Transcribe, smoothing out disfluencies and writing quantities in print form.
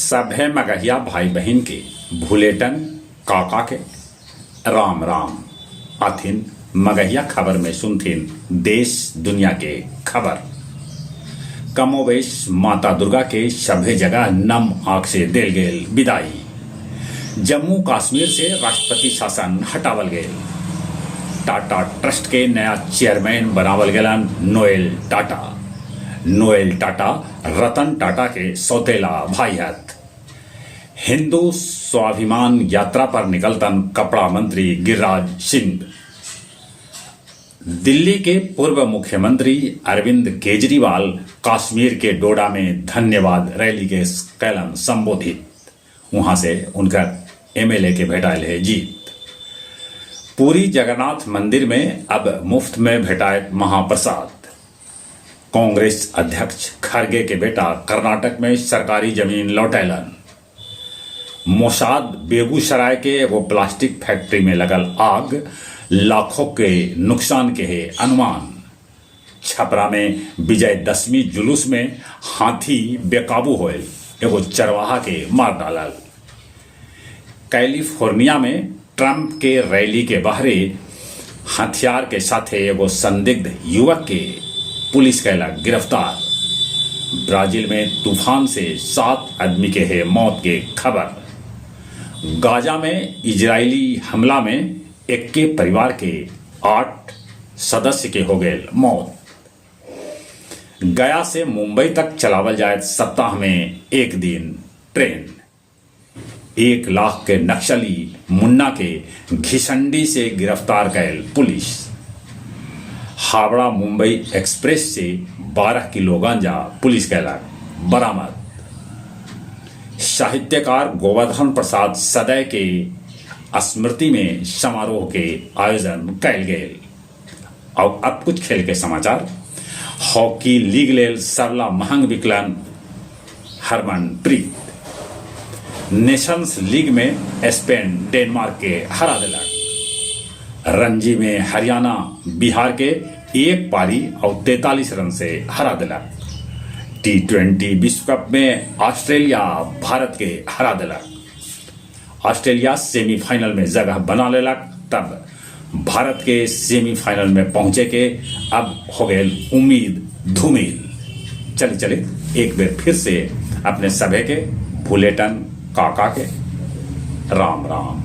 सभे मगहिया भाई बहन के भूलेटन काका के राम राम अथिन मगहिया खबर में सुनथिन देश दुनिया के खबर। कमोवेश माता दुर्गा के सभे जगह नम आंख से देल गेल विदाई। जम्मू कश्मीर से राष्ट्रपति शासन हटावल गेल। टाटा ट्रस्ट के नया चेयरमैन बनावल गेलन नोएल टाटा। नोएल टाटा रतन टाटा के सौतेला भाई हत। हिंदू स्वाभिमान यात्रा पर निकलतन कपड़ा मंत्री गिरिराज सिंह। दिल्ली के पूर्व मुख्यमंत्री अरविंद केजरीवाल कश्मीर के डोडा में धन्यवाद रैली के कैलन संबोधित। वहां से उनका एमएलए के भेटाइल है जीत। पूरी जगन्नाथ मंदिर में अब मुफ्त में भेटाए महाप्रसाद। कांग्रेस अध्यक्ष खरगे के बेटा कर्नाटक में सरकारी जमीन लौटैलन। मोसाद बेगूसराय के वो प्लास्टिक फैक्ट्री में लगल आग, लाखों के नुकसान के है अनुमान। छपरा में विजयदशमी जुलूस में हाथी बेकाबू होल, एगो चरवाहा के मार डालल। कैलिफोर्निया में ट्रंप के रैली के बाहरे हथियार के साथे एगो संदिग्ध युवक के पुलिस कैलक गिरफ्तार। ब्राजील में तूफान से 7 आदमी के है मौत के खबर। गाजा में इजरायली हमला में एक के परिवार के 8 सदस्य के हो गए मौत। गया से मुंबई तक चलावल जाए सप्ताह में एक दिन ट्रेन। 1 लाख के नक्सली मुन्ना के घिसंडी से गिरफ्तार कैल पुलिस। हावड़ा मुंबई एक्सप्रेस से 12 किलो गांजा पुलिस कैलक बरामद। साहित्यकार गोवर्धन प्रसाद सदै के स्मृति में समारोह के आयोजन कैल गेल। और अब कुछ खेल के समाचार। हॉकी लीग लेल सबला महंग विकलन हरमनप्रीत। नेशंस लीग में स्पेन डेनमार्क के हरा दिलक। रणजी में हरियाणा बिहार के 1 पारी और 43 रन से हरा दिलक। T20 विश्व कप में ऑस्ट्रेलिया भारत के हरा दिलक। ऑस्ट्रेलिया सेमीफाइनल में जगह बना लेलक, तब भारत के सेमीफाइनल में पहुंचे के अब हो गए उम्मीद धूमिल। चले एक बार फिर से अपने सभे के भूलेटन काका के राम राम।